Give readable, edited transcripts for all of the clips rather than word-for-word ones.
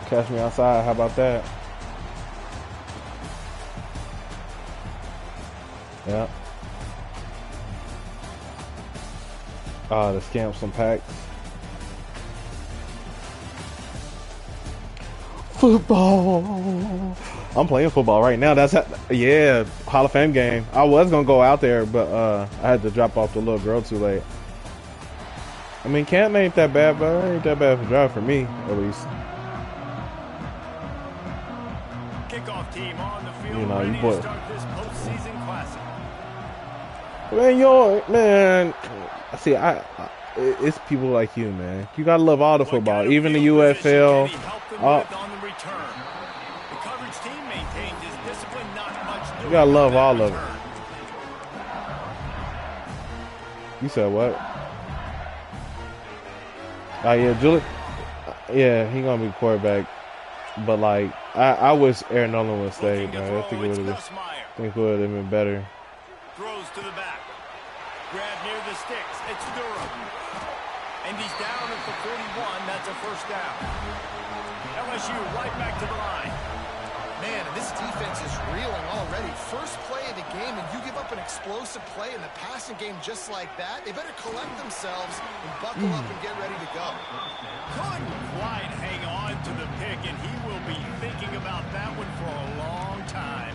Catch me outside. How about that? Yeah. To scam some packs. Football. I'm playing football right now. Yeah, Hall of Fame game. I was gonna go out there, but I had to drop off the little girl too late. I mean, Canton ain't that bad, but it ain't that bad for drive for me, at least. Kickoff team on the field, you know, ready you boy. To start this postseason classic. Man, see, it's people like you, man. You gotta love all the football, even the UFL. The coverage team maintained his discipline, not much. You gotta love all of it. You said what? Oh yeah, Julie. Yeah, he gonna be quarterback. But like, I wish Aaron Nolan would stay, man. I think it would have been better. Throws to the back. Grab near the sticks. It's Durham. And he's down at the 41. That's a first down. LSU right back to the line. Man, this defense is reeling already. First play of the game, and you give up an explosive play in the passing game just like that. They better collect themselves and buckle up and get ready to go. Couldn't quite hang on to the pick, and he will be thinking about that one for a long time.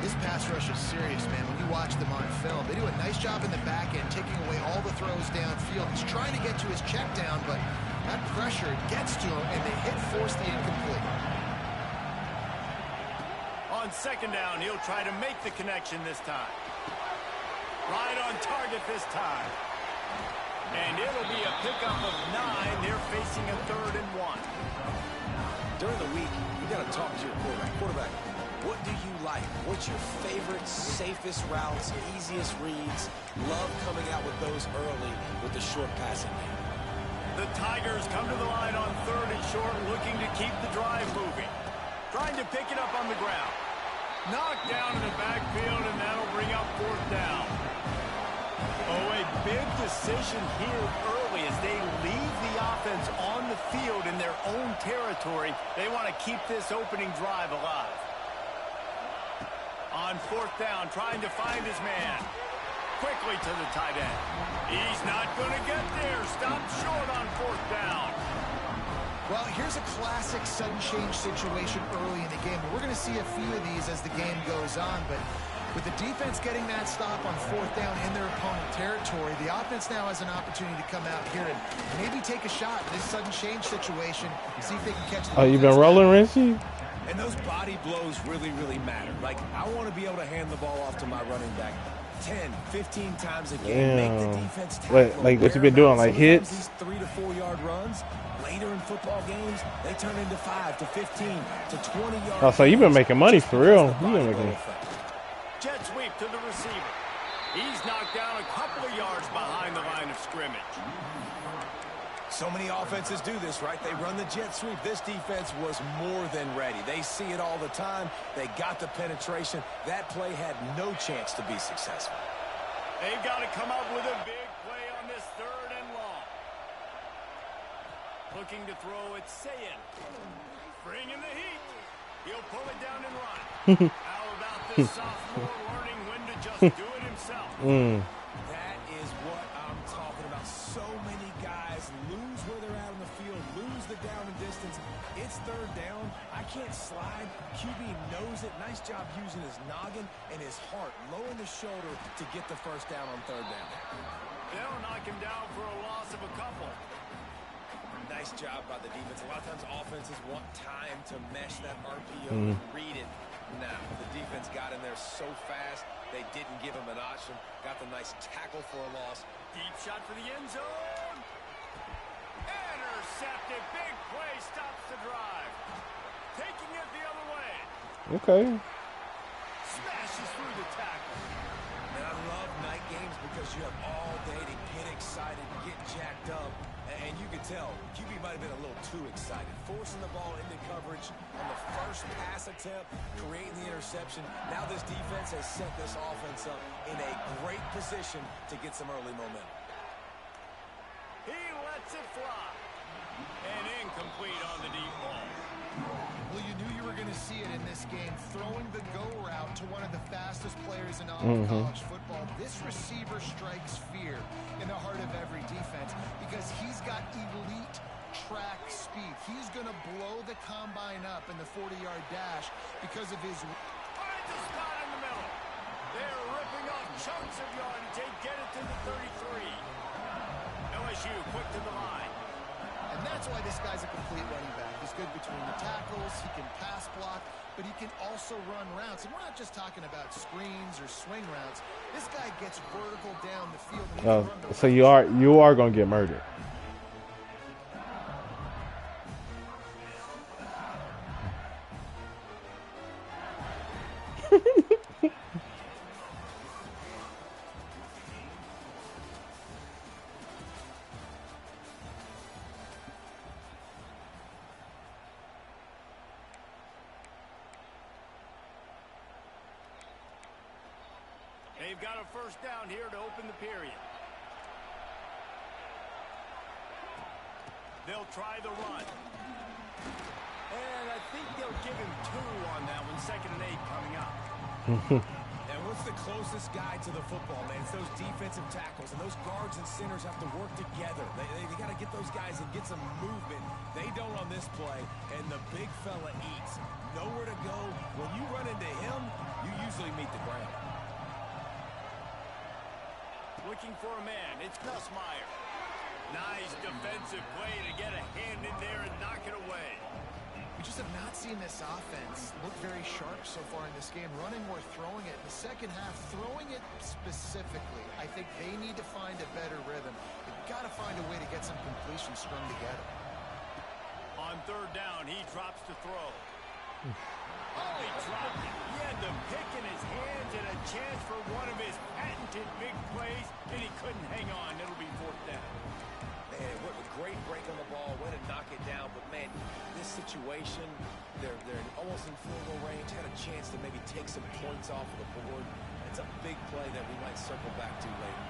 This pass rush is serious, man. When you watch them on film, they do a nice job in the back end, taking away all the throws downfield. He's trying to get to his check down, but that pressure gets to him, and they force the incomplete. On second down, he'll try to make the connection this time. Right on target this time. And it'll be a pickup of 9. They're facing a 3rd and 1. During the week, you got to talk to your quarterback. Quarterback, what do you like? What's your favorite, safest routes, easiest reads? Love coming out with those early with the short passing game. The Tigers come to the line on 3rd and short, looking to keep the drive moving. Trying to pick it up on the ground. Knocked down in the backfield, and that'll bring up 4th down. Oh, a big decision here early as they leave the offense on the field in their own territory. They want to keep this opening drive alive. On 4th down, trying to find his man. Quickly to the tight end. He's not going to get there. Stopped short on 4th down. Well, here's a classic sudden change situation early in the game. We're going to see a few of these as the game goes on, but with the defense getting that stop on 4th down in their opponent territory, the offense now has an opportunity to come out here and maybe take a shot in this sudden change situation and see if they can catch the you been rolling, Rincey? And those body blows really, really matter. Like, I want to be able to hand the ball off to my running back 10, 15 times a game. Make the defense tackle. Like what you been doing, like hits? These 3 to 4 yard runs, later in football games, they turn into 5 to 15 to 20 yards. Oh, so you've been making money for real. You've been making. Jet sweep to the receiver. He's knocked down a couple of yards behind the line of scrimmage. So many offenses do this, right? They run the jet sweep. This defense was more than ready. They see it all the time. They got the penetration. That play had no chance to be successful. They've got to come up with a big play on this 3rd and long. Looking to throw it, Sayin. Bringing the heat. He'll pull it down and run. How about this sophomore learning when to just do it himself? That is what I'm talking about. So many guys lose where they're at on the field, lose the down and distance. It's 3rd down. I can't slide. QB knows it. Nice job using his noggin and his heart, lowering the shoulder to get the 1st down on 3rd down. They'll knock him down for a loss of a couple. Nice job by the defense. A lot of times offenses want time to mesh that RPO, read it. Now, the defense got in there so fast, they didn't give him an option. Got the nice tackle for a loss. Deep shot for the end zone. Intercepted. Big play stops the drive. Taking it the other way. Okay. Smashes through the tackle. And I love night games because you have all day to get excited, get jacked up. And you could tell, QB might have been a little too excited. Forcing the ball into coverage on the first pass attempt, creating the interception. Now this defense has set this offense up in a great position to get some early momentum. He lets it fly. And incomplete on the deep ball. to see it in this game, throwing the go route to one of the fastest players in all of college football. This receiver strikes fear in the heart of every defense because he's got elite track speed. He's going to blow the combine up in the 40-yard dash because of his... Finds a spot in the middle. They're ripping off chunks of yardage. They get it to the 33. LSU quick to the line. And that's why this guy's a complete running back. He's good between the tackles, he can pass block, but he can also run routes. And we're not just talking about screens or swing routes. This guy gets vertical down the field. And he can run the so you are going to get murdered. They've got a first down here to open the period. They'll try the run. And I think they'll give him 2 on that one. 2nd and 8 coming up. And what's the closest guy to the football, man? It's those defensive tackles, and those guards and centers have to work together. They got to get those guys and get some movement. They don't on this play, and the big fella eats. Nowhere to go. When you run into him, you usually meet the ground. Looking for a man. It's Nussmeier. Nice defensive play to get a hand in there and knock it away. We just have not seen this offense look very sharp so far in this game, running or throwing it. In the second half, throwing it specifically, I think they need to find a better rhythm. They've got to find a way to get some completion strung together. On 3rd down, he drops to throw. Oh, he dropped it. He had the pick in his hands and a chance for one of his patented big plays, and he couldn't hang on. It'll be 4th down. Man, what a great break on the ball, way to knock it down. But, man, this situation, they're almost in field goal range, had a chance to maybe take some points off of the board. It's a big play that we might circle back to later.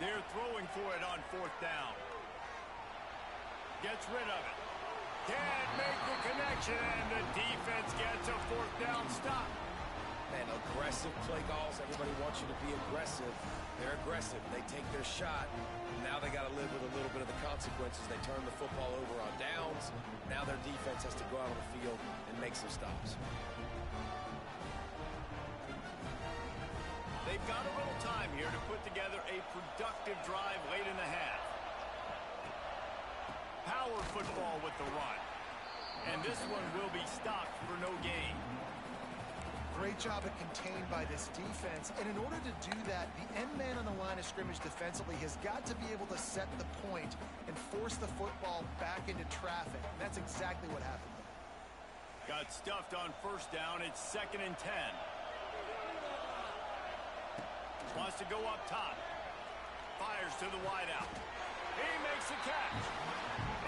They're throwing for it on 4th down. Gets rid of it. Can't make the connection, and the defense gets a 4th down stop. Man, aggressive play calls. Everybody wants you to be aggressive. They're aggressive. They take their shot. Now they got to live with a little bit of the consequences. They turn the football over on downs. Now their defense has to go out on the field and make some stops. They've got a little time here to put together a productive drive late in the half. Power football with the run. And this one will be stopped for no gain. Great job at contained by this defense. And in order to do that, the end man on the line of scrimmage defensively has got to be able to set the point and force the football back into traffic. And that's exactly what happened. Got stuffed on 1st down. It's 2nd and 10. Wants to go up top. Fires to the wideout. He makes the catch.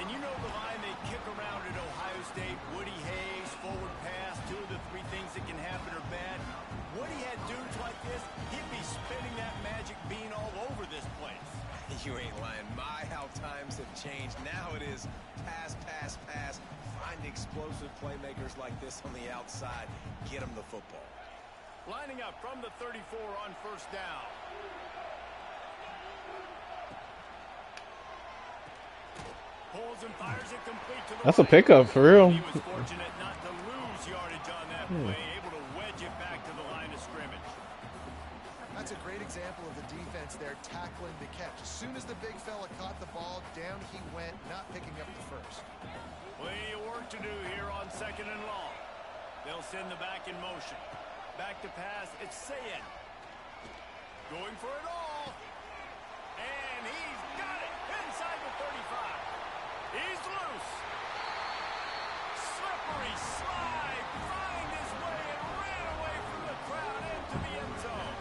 And you know the line they kick around at Ohio State. Woody Hayes, forward pass, 2 of the 3 things that can happen are bad. Woody had dudes like this, he'd be spinning that magic bean all over this place. You ain't lying. My, how times have changed. Now it is pass, pass, pass. Find explosive playmakers like this on the outside. Get them the football. Lining up from the 34 on 1st down. Pulls and fires it complete to the That's a pickup for real. He was fortunate not to lose yardage on that play, able to wedge it back to the line of scrimmage. That's a great example of the defense there tackling the catch. As soon as the big fella caught the ball, down he went, not picking up the first. Plenty of work to do here on 2nd and long. They'll send the back in motion. Back to pass, it's Sayin. Going for it all. And he's got it inside the 35. He's loose. Slippery slide. Find his way and ran away from the crowd into the end zone.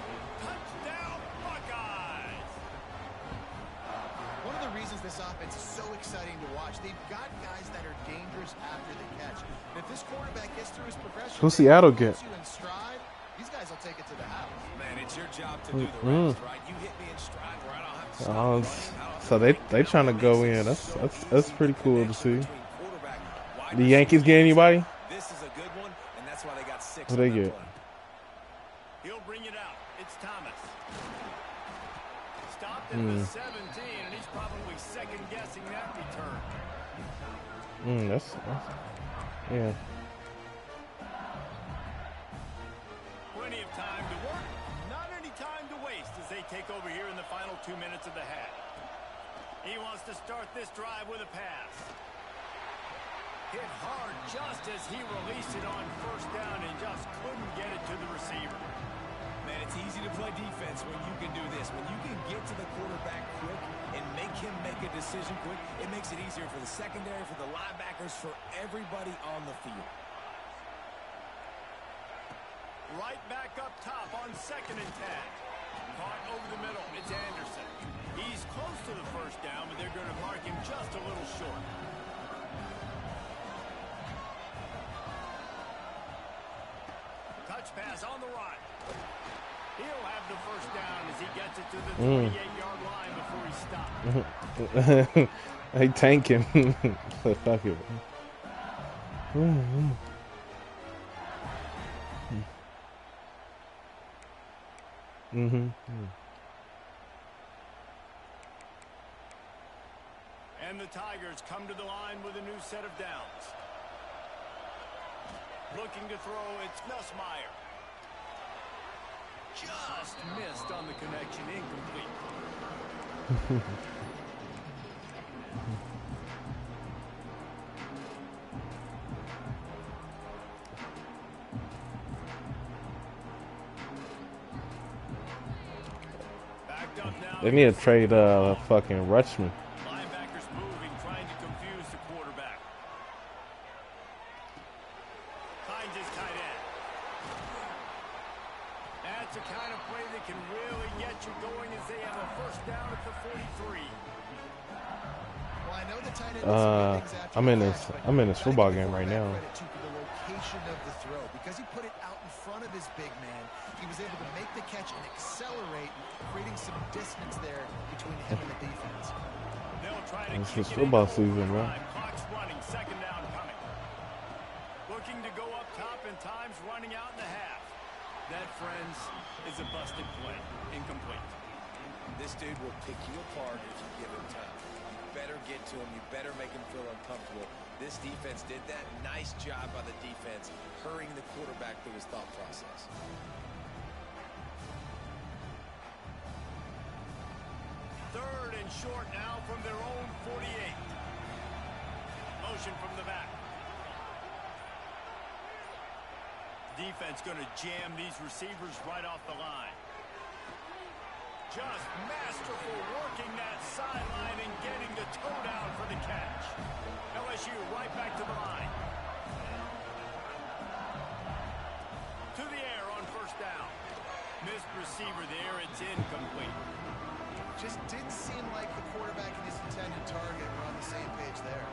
Touchdown, Buckeyes. One of the reasons this offense is so exciting to watch, they've got guys that are dangerous after the catch. And if this quarterback gets through his progression, Who's Seattle get? you in stride, These guys will take it to the house. Man, it's your job to do the rest, right? You hit me in stride where I don't have to stop running. So they trying to go in. That's pretty cool to see. The Yankees get anybody? This is a good one, and that's why they got 6. What they get? He'll bring it out. It's Thomas. Stopped at the 17, and he's probably second-guessing that return. That's yeah. Plenty of time to work, not any time to waste as they take over here in the final 2 minutes of the half. He wants to start this drive with a pass. Hit hard just as he released it on first down and just couldn't get it to the receiver. Man, it's easy to play defense when you can do this. When you can get to the quarterback quick and make him make a decision quick, it makes it easier for the secondary, for the linebackers, for everybody on the field. Right back up top on 2nd and 10. Caught over the middle. It's Anderson. He's close to the first down, but they're going to mark him just a little short. Touch pass on the right. He'll have the first down as he gets it to the 28-yard line before he stops. They tank him. Fuck it. And the Tigers come to the line with a new set of downs. Looking to throw, it's Nussmeier. Just missed on the connection, incomplete. Backed up now. They need to trade fucking Rutschman. Linebackers moving, trying to confuse the quarterback. Finds his tight end. That's the kind of play that can really get you going as they have a first down at the 43. Well, I know the tight end I'm in this football game right now. To the location of the throw, because he put it out in front of his big man, he was able to make the catch and accelerate, creating some distance there between him and the defense. They'll try to It's kick just it football into season, overtime. man. Clock's running, 2nd down coming. Looking to go up top, and time's running out in the half. That, friends, is a busted play. Incomplete. This dude will pick you apart if you give him time. You better get to him. You better make him feel uncomfortable. This defense did that. Nice job by the defense, hurrying the quarterback through his thought process. Third and short now from their own 48. Motion from the back. Defense going to jam these receivers right off the line. Just masterful working that sideline and getting the toe down for the catch. LSU right back to the line. To the air on first down. Missed receiver there. It's incomplete. Just didn't seem like the quarterback and his intended target were on the same page there.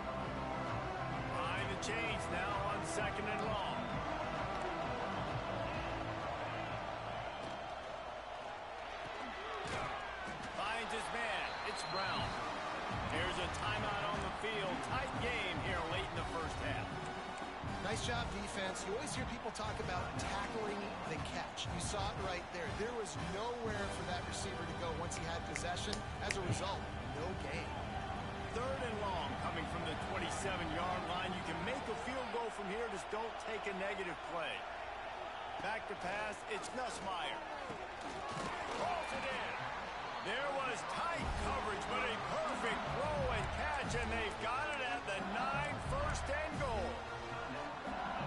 Behind the chains now on 2nd and long. Finds his man. It's Brown. Here's a timeout on the field. Tight game here late in the first half. Nice job, defense. You always hear people talk about tackling the catch. You saw it right there. There was nowhere for that receiver to go once he had possession. As a result, no gain. 3rd and long coming from the 27-yard line. You can make a field goal from here. Just don't take a negative play. Back to pass. It's Nussmeier. Rolls it in. There was tight coverage, but a perfect throw and catch, and they've got it at the 9, 1st and goal.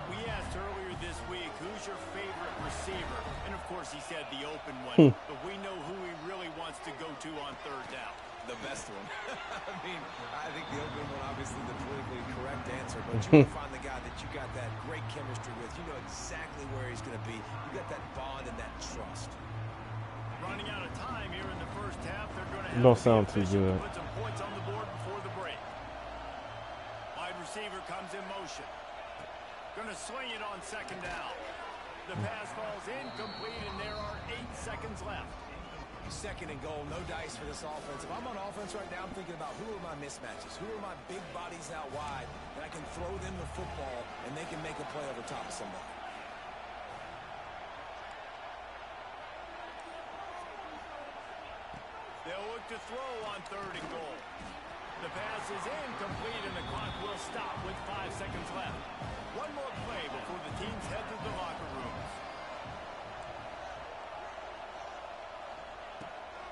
We asked earlier this week, who's your favorite receiver? And, of course, he said the open one. But we know who he really wants to go to on 3rd down. The best one. I mean, I think the open one, obviously the politically correct answer, but you can find the guy that you got that great chemistry with. You know exactly where he's going to be. You got that bond and that trust. Running out of time here in the first half. They're going to have Don't sound too good. put some points on the board before the break. Wide receiver comes in motion. Going to swing it on 2nd down. The pass falls incomplete, and there are 8 seconds left. 2nd and goal, no dice for this offense. If I'm on offense right now, I'm thinking about who are my mismatches, who are my big bodies out wide, and I can throw them the football, and they can make a play over top of somebody. They'll look to throw on 3rd and goal. The pass is incomplete, and the clock will stop with 5 seconds left. One more play before the teams head to the locker rooms.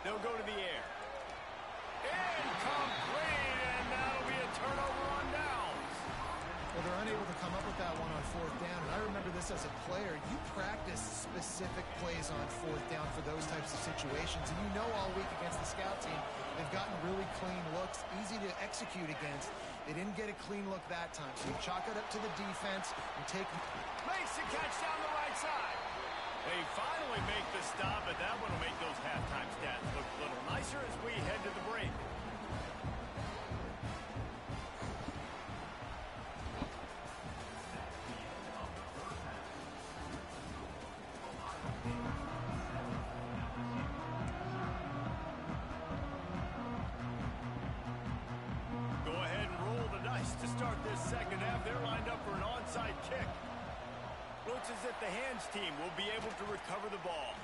They'll go to the air. Incomplete, and that'll be a turnover on downs. Well, they're unable to come up with that one on 4th down. And I remember this as a player. You practice specific plays on 4th down for those types of situations. And you know all week against the scout team, they've gotten really clean looks, easy to execute against. They didn't get a clean look that time. So you chalk it up to the defense and take... Makes the catch down the right side. They finally make the stop, but that one will make those halftime stats look a little nicer as we head to the break. Go ahead and roll the dice to start this 2nd half. They're lined up for an onside kick. Looks as if the hands team will be able to recover the ball.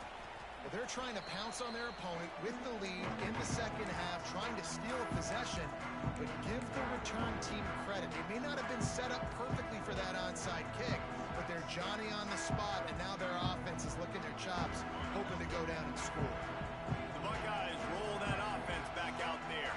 Well, they're trying to pounce on their opponent with the lead in the 2nd half, trying to steal a possession, but give the return team credit. They may not have been set up perfectly for that onside kick, but they're Johnny on the spot, and now their offense is licking their chops, hoping to go down and score. The Buckeyes roll that offense back out there.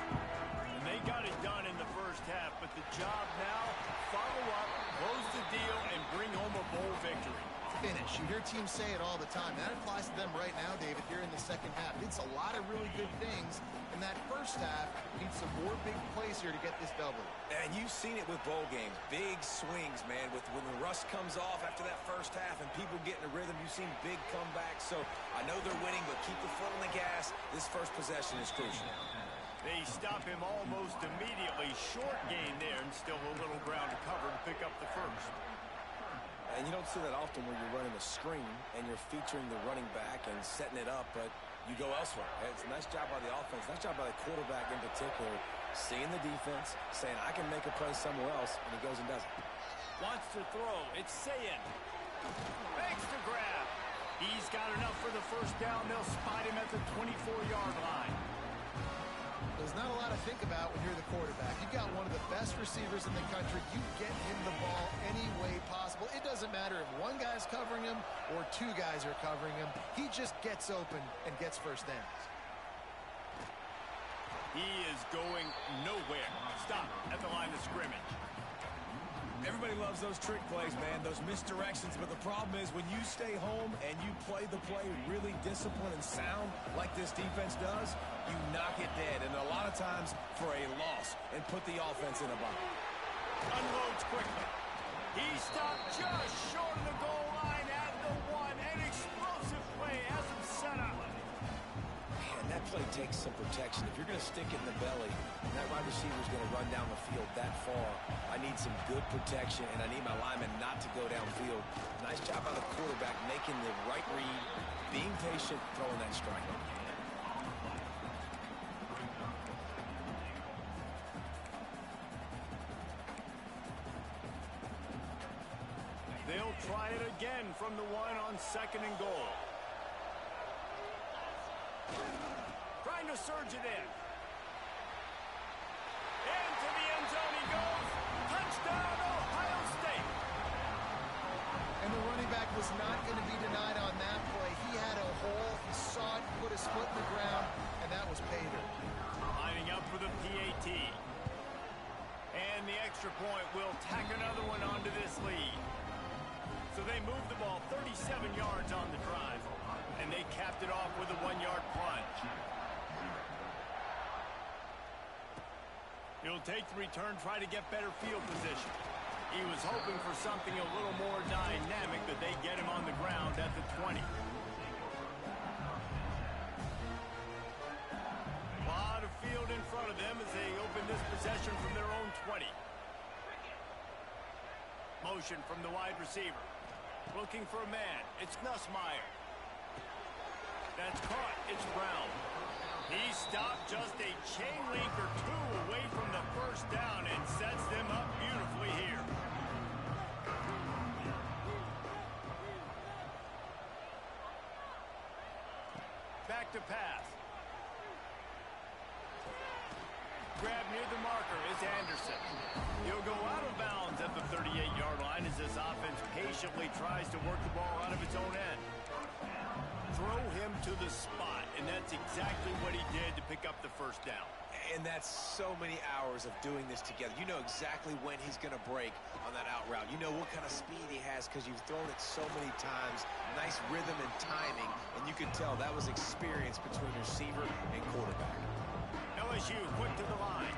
And they got it done in the 1st half, but the job now, follow up, close the deal, and bring home a bowl victory. Finish. You hear teams say it all the time. That applies to them right now, David, here in the 2nd half. It's a lot of really good things. In that 1st half, needs some more big plays here to get this double. And you've seen it with bowl games. Big swings, man. When the rust comes off after that 1st half and people get in a rhythm, you've seen big comebacks. So I know they're winning, but keep the foot on the gas. This 1st possession is crucial. They stop him almost immediately. Short gain there, and still a little ground to cover to pick up the 1st. And you don't see that often where you're running a screen and you're featuring the running back and setting it up, but you go elsewhere. It's a nice job by the offense, nice job by the quarterback in particular, seeing the defense, saying, I can make a play somewhere else, and he goes and does it. Wants to throw. It's Sayin. Makes the grab. He's got enough for the 1st down. They'll spot him at the 24-yard line. There's not a lot to think about when you're the quarterback. You've got one of the best receivers in the country. You get him the ball any way possible. It doesn't matter if one guy's covering him or 2 guys are covering him. He just gets open and gets 1st downs. He is going nowhere. Stop at the line of scrimmage. Everybody loves those trick plays, man, those misdirections, but the problem is when you stay home and you play the play really disciplined and sound like this defense does, you knock it dead, and a lot of times for a loss, and put the offense in a bind. Unloads quickly. He stopped just short of the goal line at the 1. An explosive play has him set up. Man, that play takes some protection. If you're going to stick it in the belly, and that wide receiver is going to run down the field that far, I need some good protection, and I need my lineman not to go downfield. Nice job by the quarterback making the right read, being patient, throwing that strike. They'll try it again from the 1 on 2nd and goal. Trying to surge it in. Into the end zone he goes. Touchdown, Ohio State. And the running back was not going to be denied on that play. He had a hole. He saw it, put his foot in the ground, and that was pay dirt. Lining up for the PAT. And the extra point will tack another one onto this lead. So they moved the ball 37 yards on the drive, and they capped it off with a 1-yard plunge. He'll take the return, try to get better field position. He was hoping for something a little more dynamic, but they get him on the ground at the 20. A lot of field in front of them as they open this possession from their own 20. Motion from the wide receiver. Looking for a man. It's Nussmeier. That's caught. It's Brown. He stopped just a chain link or two away from the first down and sets them up beautifully here. Back to pass. Grab near the marker is Anderson. He'll go out of bounds at the 38-yard line as this offense patiently tries to work the ball out of its own end. Throw him to the spot, and that's exactly what he did to pick up the first down. And that's so many hours of doing this together. You know exactly when he's going to break on that out route. You know what kind of speed he has because you've thrown it so many times. Nice rhythm and timing, and you can tell that was experience between receiver and quarterback. LSU quick to the line.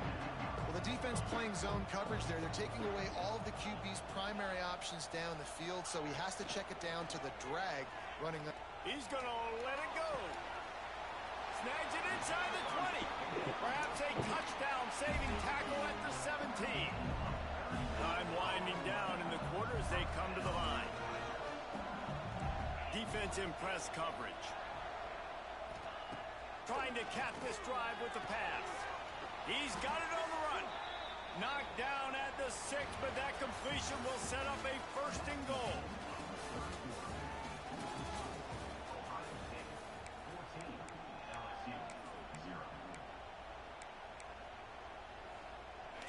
Well, the defense playing zone coverage there. They're taking away all of the QB's primary options down the field, so he has to check it down to the drag running up. He's going to let it go. Snags it inside the 20. Perhaps a touchdown-saving tackle at the 17. Time winding down in the quarter as they come to the line. Defense in press coverage. Trying to cap this drive with the pass. He's got it on the run. Knocked down at the 6, but that completion will set up a first and goal.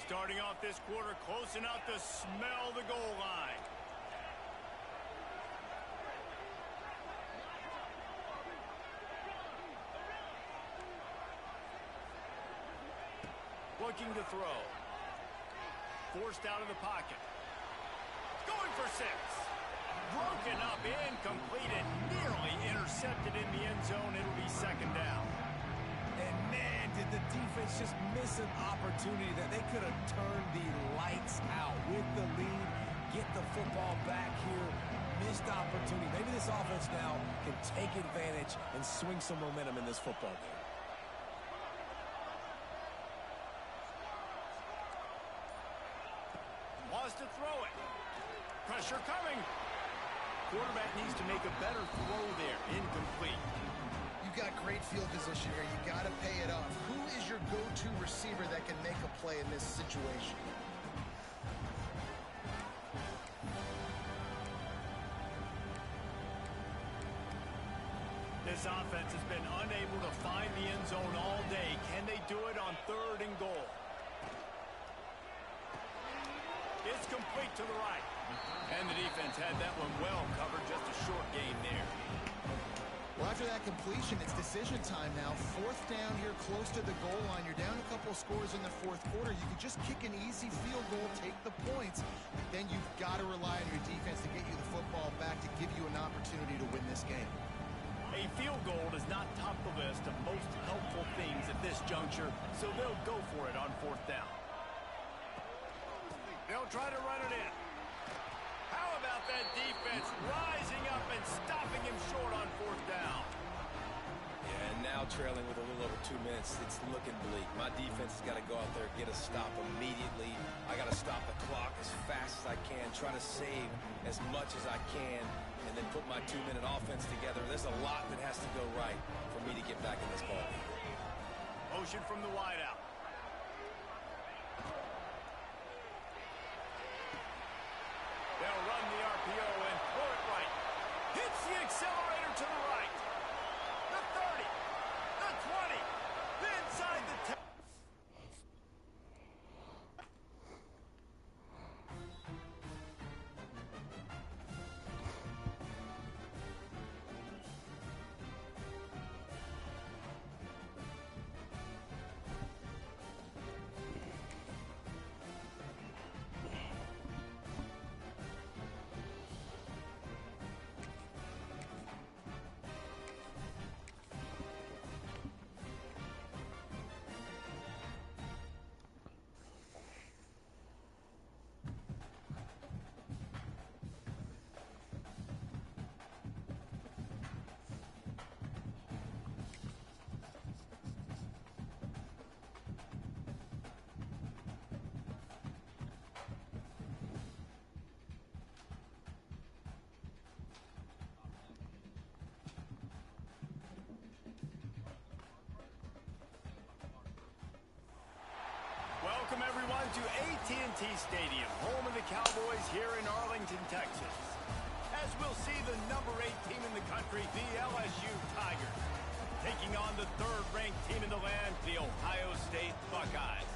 Starting off this quarter close enough to smell the goal line. Looking to throw. Forced out of the pocket. Going for 6. Broken up, incomplete, and nearly intercepted in the end zone. It'll be second down. And man, did the defense just miss an opportunity that they could have turned the lights out with the lead, get the football back here. Missed opportunity. Maybe this offense now can take advantage and swing some momentum in this football game. Wants to throw it. Pressure coming. Quarterback needs to make a better throw there. Incomplete. You've got great field position here. You got to pay it off. Who is your go-to receiver that can make a play in this situation? This offense has been unable to find the end zone all day. Can they do it on 3rd and goal? It's complete to the right. And the defense had that one well covered. Just a short gain there. Well, after that completion, it's decision time now. 4th down here close to the goal line. You're down a couple scores in the 4th quarter. You can just kick an easy field goal, take the points. Then you've got to rely on your defense to get you the football back to give you an opportunity to win this game. A field goal does not top the list of most helpful things at this juncture, so they'll go for it on 4th down. They'll try to run it in. How about that defense rising up and stopping him short on 4th down? Yeah, and now trailing with a little over 2 minutes, it's looking bleak. My defense has got to go out there and get a stop immediately. I got to stop the clock as fast as I can, try to save as much as I can, and then put my 2-minute offense together. There's a lot that has to go right for me to get back in this ball game. Motion from the wideout. They'll run the RPO and throw it right. Hits the accelerator to the right. The 30. The 20. Inside the 10. Welcome, everyone, to AT&T Stadium, home of the Cowboys here in Arlington, Texas. As we'll see the number 8 team in the country, the LSU Tigers, taking on the 3rd-ranked team in the land, the Ohio State Buckeyes.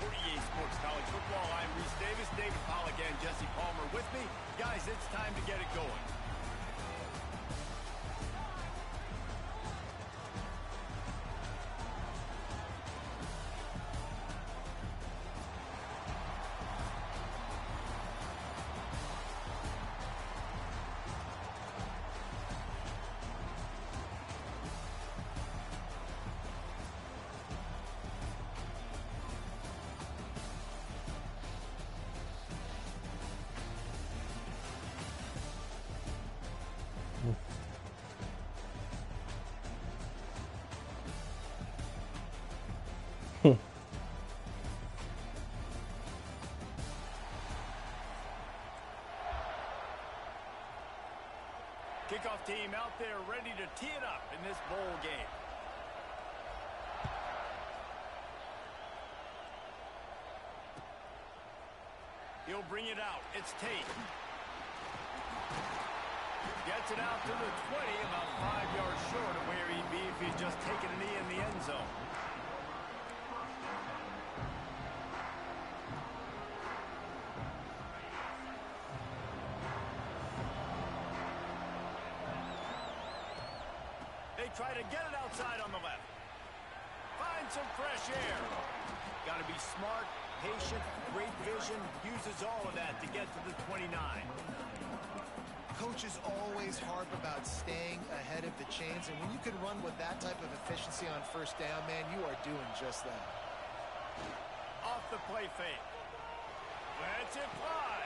For EA Sports College Football, I'm Reese Davis, David Pollack, and Jesse Palmer with me. Guys, it's time to get it going. Kickoff team out there ready to tee it up in this bowl game. He'll bring it out. It's Tate. Gets it out to the 20, about 5 yards short of where he'd be if he's just taken a knee in the end zone. Try to get it outside on the left. Find some fresh air. Got to be smart, patient, great vision. Uses all of that to get to the 29. Coaches always harp about staying ahead of the chains, and when you can run with that type of efficiency on first down, man, you are doing just that. Off the play fake. Lets it fly.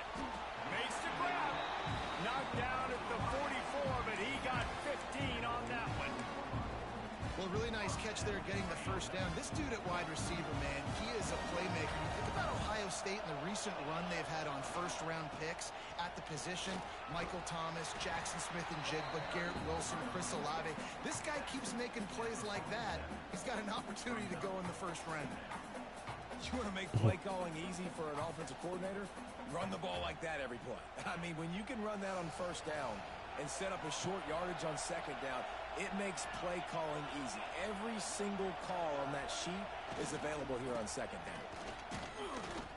Makes the grab. Knocked down at the 44, but he got 15 on that one. Well, really nice catch there getting the first down. This dude at wide receiver, man, he is a playmaker. You think about Ohio State and the recent run they've had on first-round picks at the position. Michael Thomas, Jackson Smith-Njigba, Garrett Wilson, Chris Olave. This guy keeps making plays like that. He's got an opportunity to go in the first round. You want to make play calling easy for an offensive coordinator? Run the ball like that every play. I mean, when you can run that on first down and set up a short yardage on second down, it makes play calling easy. Every single call on that sheet is available here on second down.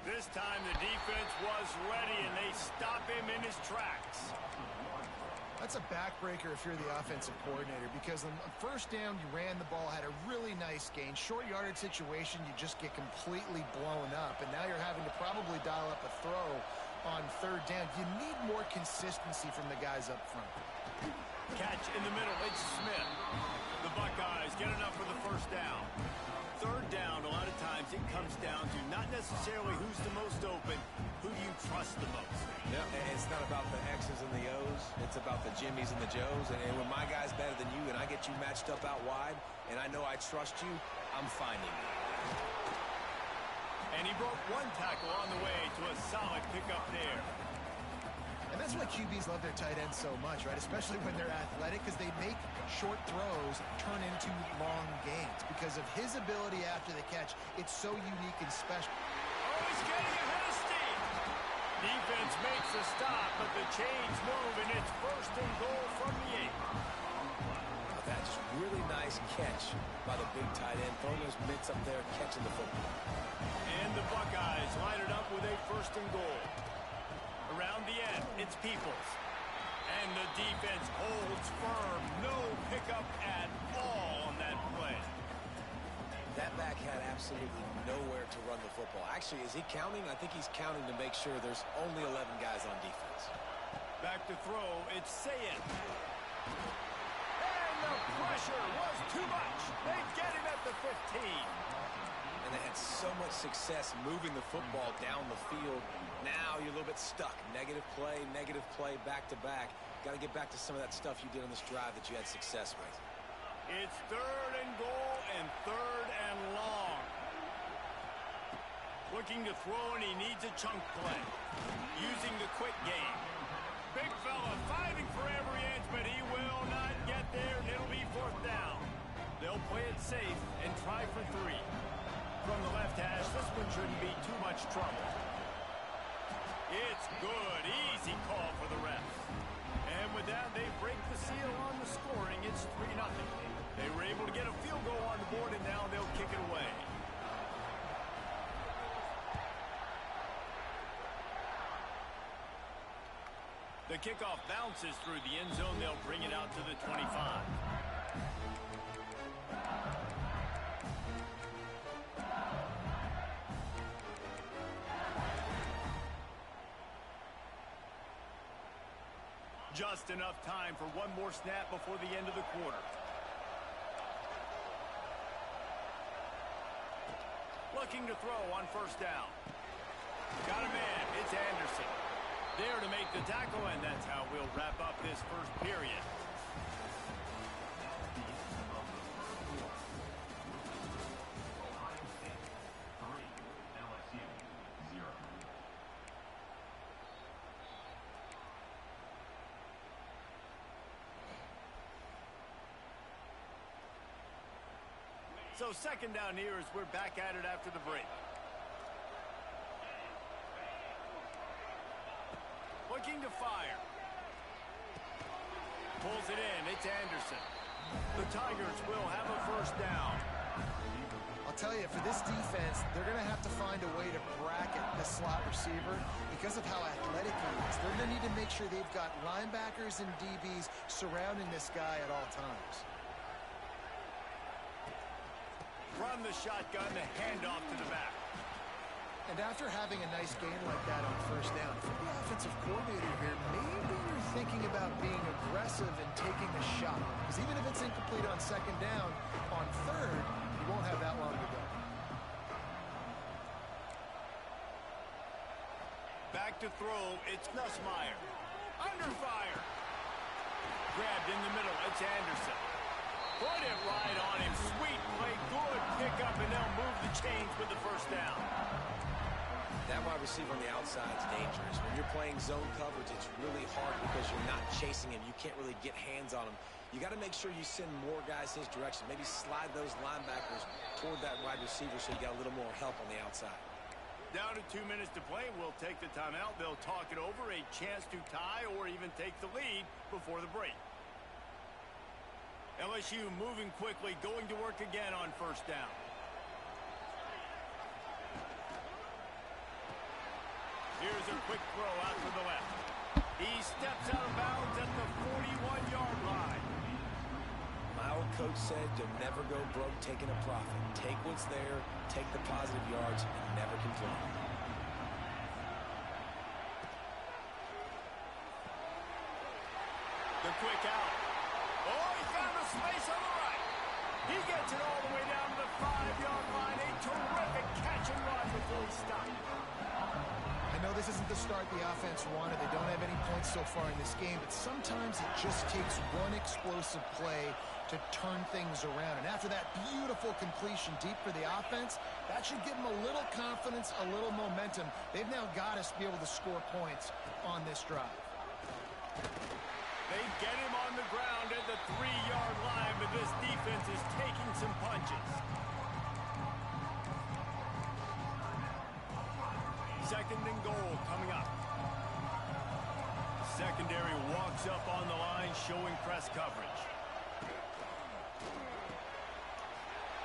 This time the defense was ready, and they stop him in his tracks. That's a backbreaker if you're the offensive coordinator, because on first down, you ran the ball, had a really nice gain. Short yardage situation, you just get completely blown up, and now you're having to probably dial up a throw on third down. You need more consistency from the guys up front. Catch in the middle, it's Smith. The Buckeyes get enough for the first down. Third down, a lot of times it comes down to not necessarily who's the most open, who do you trust the most. Yeah, it's not about the X's and the O's. It's about the Jimmies and the Joes. And when my guy's better than you and I get you matched up out wide and I know I trust you, I'm finding you. And he broke one tackle on the way to a solid pickup there. And that's why QBs love their tight ends so much, right? Especially when they're athletic, because they make short throws turn into long gains. Because of his ability after the catch, it's so unique and special. Oh, he's getting ahead of steam. Defense makes a stop, but the chains move, and it's first and goal from the 8. That's really nice catch by the big tight end. Throwing those mitts up there, catching the football. And the Buckeyes line it up with a first and goal. Around the end, it's Peoples. And the defense holds firm. No pickup at all on that play. That back had absolutely nowhere to run the football. Actually, is he counting? I think he's counting to make sure there's only 11 guys on defense. Back to throw, it's Sayed. And the pressure was too much. They get him at the 15. And they had so much success moving the football down the field. Now you're a little bit stuck. Negative play, back-to-back. Got to get back to some of that stuff you did on this drive that you had success with. It's third and goal and third and long. Looking to throw, and he needs a chunk play. Using the quick game. Big fella fighting for every inch, but he will not get there, and it'll be fourth down. They'll play it safe and try for 3. from the left hash. This one shouldn't be too much trouble. It's good. Easy call for the refs. And with that, they break the seal on the scoring. It's 3-0. They were able to get a field goal on the board, and now they'll kick it away. The kickoff bounces through the end zone. They'll bring it out to the 25. Just enough time for one more snap before the end of the quarter. Looking to throw on first down. Got a man. It's Anderson. There to make the tackle, and that's how we'll wrap up this first period. So second down here as we're back at it after the break. Looking to fire. Pulls it in. It's Anderson. The Tigers will have a first down. I'll tell you, for this defense, they're going to have to find a way to bracket this slot receiver because of how athletic he is. They're going to need to make sure they've got linebackers and DBs surrounding this guy at all times. From the shotgun, the handoff to the back. And after having a nice game like that on first down, if you're the offensive coordinator here, maybe you're thinking about being aggressive and taking a shot. Because even if it's incomplete on second down, on third, you won't have that long to go. Back to throw, it's Nussmeier. Under fire. Grabbed in the middle, it's Anderson. Put it right on him. Sweet play, good pickup, and they'll move the chains with the first down. That wide receiver on the outside is dangerous. When you're playing zone coverage, it's really hard because you're not chasing him. You can't really get hands on him. You got to make sure you send more guys his direction. Maybe slide those linebackers toward that wide receiver so you got a little more help on the outside. Down to 2 minutes to play. We'll take the timeout. They'll talk it over. A chance to tie or even take the lead before the break. LSU moving quickly, going to work again on first down. Here's a quick throw out to the left. He steps out of bounds at the 41-yard line. My old coach said you'll never go broke taking a profit. Take what's there, take the positive yards, and never complain. The quick out. Oh, he found a space on the right. He gets it all the way down to the 5-yard line. A terrific catch and run before he stopped. I know this isn't the start the offense wanted. They don't have any points so far in this game, but sometimes it just takes one explosive play to turn things around. And after that beautiful completion deep for the offense, that should give them a little confidence, a little momentum. They've now got us to be able to score points on this drive. They get him on the ground at the 3-yard line, but this defense is taking some punches. Second and goal coming up. Secondary walks up on the line, showing press coverage.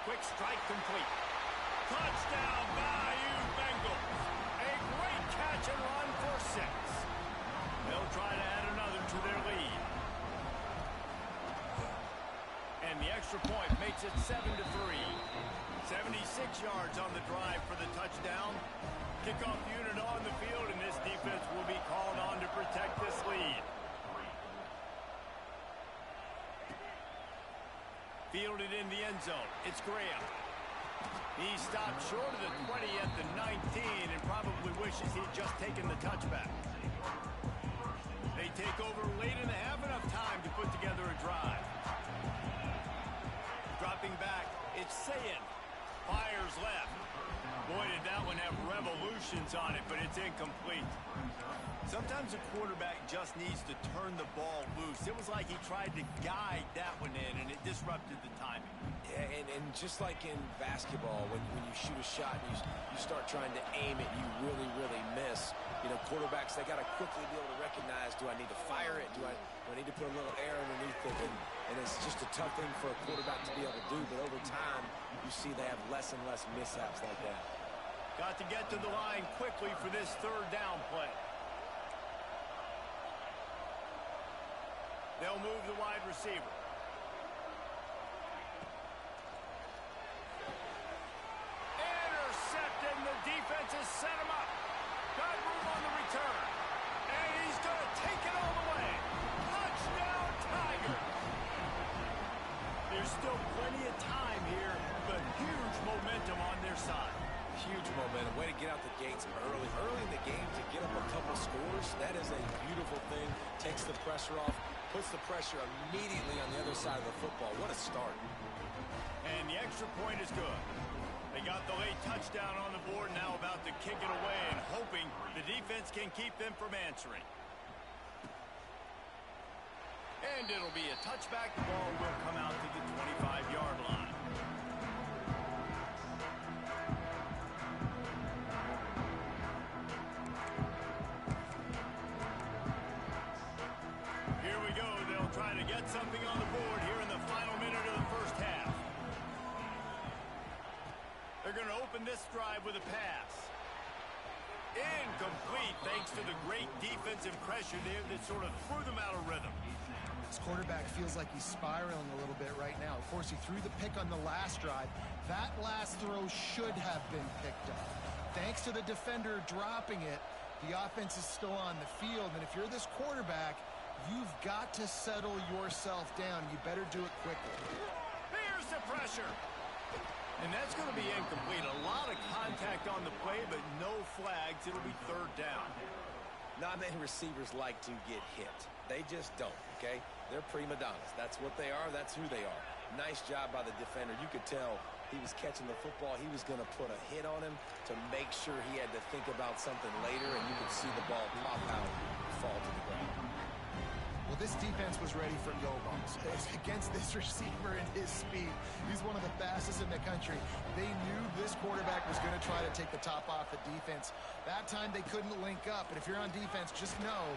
Quick strike complete. Touchdown, Bayou Bengals. A great catch and run for 6. They'll try to add another to their lead. And the extra point makes it 7-3. 76 yards on the drive for the touchdown. Kickoff unit on the field, and this defense will be called on to protect this lead. Fielded in the end zone. It's Graham. He stopped short of the 20 at the 19 and probably wishes he'd just taken the touchback. They take over late in the half, enough time to put together a drive. Dropping back, it's Sayin. Fires left. Boy, did that one have revolutions on it, but it's incomplete. Sometimes a quarterback just needs to turn the ball loose. It was like he tried to guide that one in, and it disrupted the timing. Yeah, and just like in basketball, when you shoot a shot and you start trying to aim it, you really, really miss. You know, quarterbacks, they got to quickly be able to recognize, do I need to fire it? Do I need to put a little air underneath it? And it's just a tough thing for a quarterback to be able to do. But over time, you see they have less and less mishaps like that. Got to get to the line quickly for this third down play. They'll move the wide receiver. Intercepted, and the defense has set him up. Got room on the return. And he's going to take it all the way. Touchdown, Tigers. There's still plenty of time here, but huge momentum on their side. Huge momentum. Way to get out the gates early. Early in the game to get up a couple scores, that is a beautiful thing. Takes the pressure off, puts the pressure immediately on the other side of the football. What a start. And the extra point is good. They got the late touchdown on the board, now about to kick it away and hoping the defense can keep them from answering. And it'll be a touchback. The ball will come out to the 25-yard line. Here we go. They'll try to get something on the board here in the final minute of the first half. They're going to open this drive with a pass. Incomplete thanks to the great defensive pressure there that sort of threw them out of rhythm. This quarterback feels like he's spiraling a little bit right now. Of course, he threw the pick on the last drive. That last throw should have been picked up. Thanks to the defender dropping it, the offense is still on the field. And if you're this quarterback, you've got to settle yourself down. You better do it quickly. Here's the pressure. And that's going to be incomplete. A lot of contact on the play, but no flags. It'll be third down. Not many receivers like to get hit. They just don't, okay? They're prima donnas. That's what they are. That's who they are. Nice job by the defender. You could tell he was catching the football. He was going to put a hit on him to make sure he had to think about something later, and you could see the ball pop out and fall to the ground. Well, this defense was ready for go-balls against this receiver and his speed. He's one of the fastest in the country. They knew this quarterback was going to try to take the top off the defense. That time they couldn't link up, and if you're on defense, just know